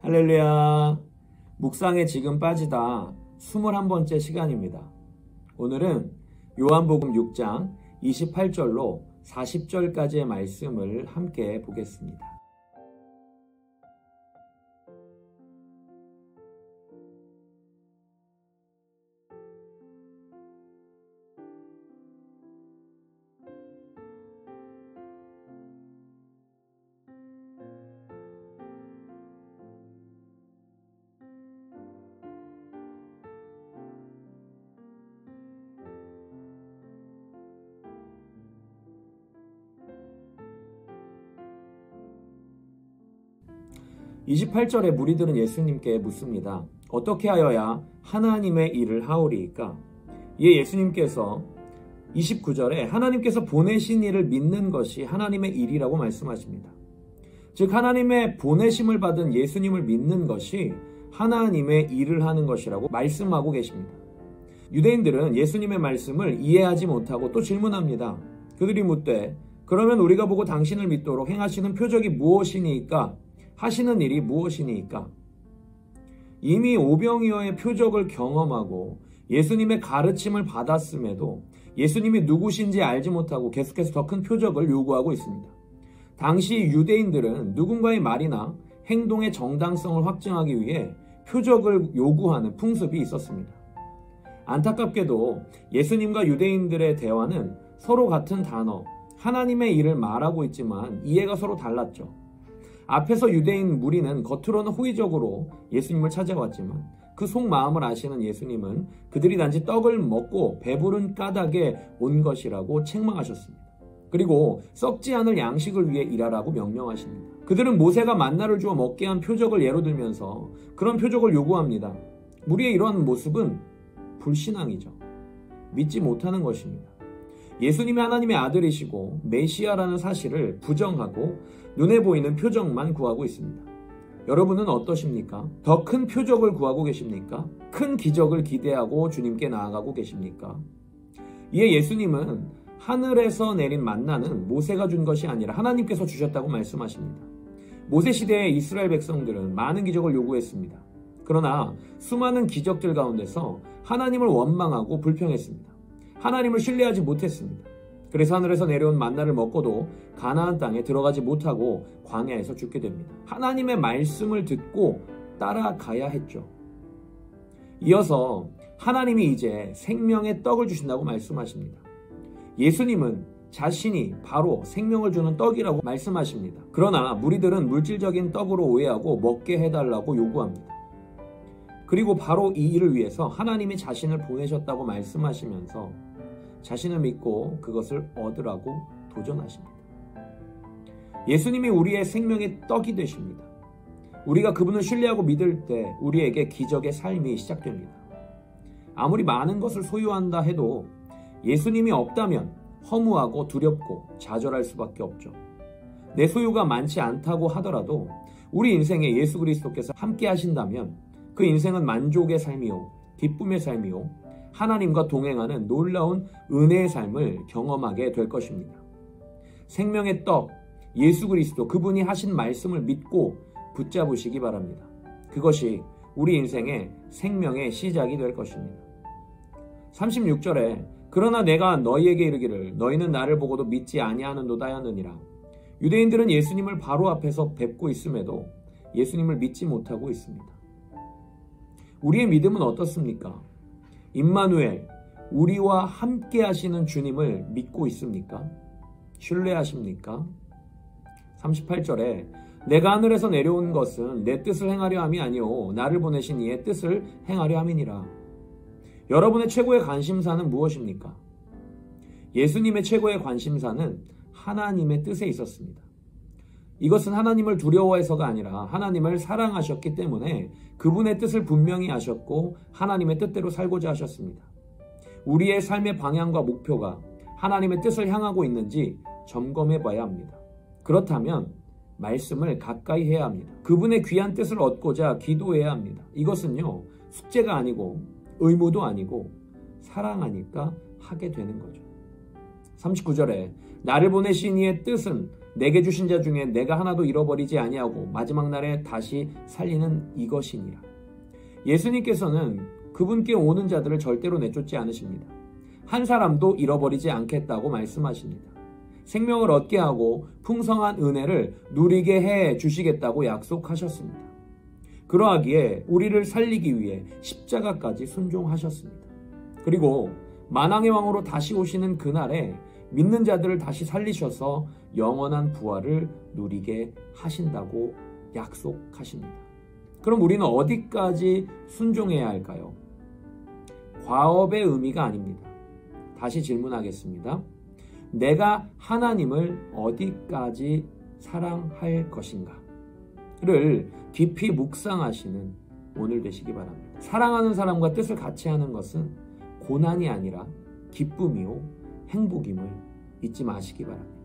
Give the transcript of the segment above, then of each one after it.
할렐루야. 묵상에 지금 빠지다 21번째 시간입니다. 오늘은 요한복음 6장 28절로 40절까지의 말씀을 함께 보겠습니다. (28절에) 무리들은 예수님께 묻습니다. 어떻게 하여야 하나님의 일을 하오리이까? 이에 예수님께서 29절에 하나님께서 보내신 이를 믿는 것이 하나님의 일이라고 말씀하십니다. 즉 하나님의 보내심을 받은 예수님을 믿는 것이 하나님의 일을 하는 것이라고 말씀하고 계십니다. 유대인들은 예수님의 말씀을 이해하지 못하고 또 질문합니다. 그들이 묻되 그러면 우리가 보고 당신을 믿도록 행하시는 표적이 무엇이니까? 하시는 일이 무엇이니까? 이미 오병이어의 표적을 경험하고 예수님의 가르침을 받았음에도 예수님이 누구신지 알지 못하고 계속해서 더 큰 표적을 요구하고 있습니다. 당시 유대인들은 누군가의 말이나 행동의 정당성을 확증하기 위해 표적을 요구하는 풍습이 있었습니다. 안타깝게도 예수님과 유대인들의 대화는 서로 같은 단어, 하나님의 일을 말하고 있지만 이해가 서로 달랐죠. 앞에서 유대인 무리는 겉으로는 호의적으로 예수님을 찾아왔지만 그 속마음을 아시는 예수님은 그들이 단지 떡을 먹고 배부른 까닭에 온 것이라고 책망하셨습니다. 그리고 썩지 않을 양식을 위해 일하라고 명령하십니다. 그들은 모세가 만나를 주어 먹게 한 표적을 예로 들면서 그런 표적을 요구합니다. 무리의 이러한 모습은 불신앙이죠. 믿지 못하는 것입니다. 예수님이 하나님의 아들이시고 메시아라는 사실을 부정하고 눈에 보이는 표적만 구하고 있습니다. 여러분은 어떠십니까? 더 큰 표적을 구하고 계십니까? 큰 기적을 기대하고 주님께 나아가고 계십니까? 이에 예수님은 하늘에서 내린 만나는 모세가 준 것이 아니라 하나님께서 주셨다고 말씀하십니다. 모세 시대의 이스라엘 백성들은 많은 기적을 요구했습니다. 그러나 수많은 기적들 가운데서 하나님을 원망하고 불평했습니다. 하나님을 신뢰하지 못했습니다. 그래서 하늘에서 내려온 만나를 먹고도 가나안 땅에 들어가지 못하고 광야에서 죽게 됩니다. 하나님의 말씀을 듣고 따라가야 했죠. 이어서 하나님이 이제 생명의 떡을 주신다고 말씀하십니다. 예수님은 자신이 바로 생명을 주는 떡이라고 말씀하십니다. 그러나 무리들은 물질적인 떡으로 오해하고 먹게 해달라고 요구합니다. 그리고 바로 이 일을 위해서 하나님이 자신을 보내셨다고 말씀하시면서 자신을 믿고 그것을 얻으라고 도전하십니다. 예수님이 우리의 생명의 떡이 되십니다. 우리가 그분을 신뢰하고 믿을 때 우리에게 기적의 삶이 시작됩니다. 아무리 많은 것을 소유한다 해도 예수님이 없다면 허무하고 두렵고 좌절할 수밖에 없죠. 내 소유가 많지 않다고 하더라도 우리 인생에 예수 그리스도께서 함께 하신다면 그 인생은 만족의 삶이요, 기쁨의 삶이요, 하나님과 동행하는 놀라운 은혜의 삶을 경험하게 될 것입니다. 생명의 떡, 예수 그리스도 그분이 하신 말씀을 믿고 붙잡으시기 바랍니다. 그것이 우리 인생의 생명의 시작이 될 것입니다. 36절에 그러나 내가 너희에게 이르기를 너희는 나를 보고도 믿지 아니하는도다 하느니라. 유대인들은 예수님을 바로 앞에서 뵙고 있음에도 예수님을 믿지 못하고 있습니다. 우리의 믿음은 어떻습니까? 임마누엘, 우리와 함께 하시는 주님을 믿고 있습니까? 신뢰하십니까? 38절에 내가 하늘에서 내려온 것은 내 뜻을 행하려 함이 아니오 나를 보내신 이의 뜻을 행하려 함이니라. 여러분의 최고의 관심사는 무엇입니까? 예수님의 최고의 관심사는 하나님의 뜻에 있었습니다. 이것은 하나님을 두려워해서가 아니라 하나님을 사랑하셨기 때문에 그분의 뜻을 분명히 하셨고 하나님의 뜻대로 살고자 하셨습니다. 우리의 삶의 방향과 목표가 하나님의 뜻을 향하고 있는지 점검해 봐야 합니다. 그렇다면 말씀을 가까이 해야 합니다. 그분의 귀한 뜻을 얻고자 기도해야 합니다. 이것은요, 숙제가 아니고 의무도 아니고 사랑하니까 하게 되는 거죠. 39절에 나를 보내신 이의 뜻은 내게 주신 자 중에 내가 하나도 잃어버리지 아니하고 마지막 날에 다시 살리는 이것이니라. 예수님께서는 그분께 오는 자들을 절대로 내쫓지 않으십니다. 한 사람도 잃어버리지 않겠다고 말씀하십니다. 생명을 얻게 하고 풍성한 은혜를 누리게 해 주시겠다고 약속하셨습니다. 그러하기에 우리를 살리기 위해 십자가까지 순종하셨습니다. 그리고 만왕의 왕으로 다시 오시는 그날에 믿는 자들을 다시 살리셔서 영원한 부활을 누리게 하신다고 약속하십니다. 그럼 우리는 어디까지 순종해야 할까요? 과업의 의미가 아닙니다. 다시 질문하겠습니다. 내가 하나님을 어디까지 사랑할 것인가를 깊이 묵상하시는 오늘 되시기 바랍니다. 사랑하는 사람과 뜻을 같이 하는 것은 고난이 아니라 기쁨이요 행복임을 잊지 마시기 바랍니다.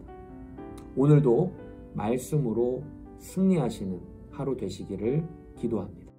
오늘도 말씀으로 승리하시는 하루 되시기를 기도합니다.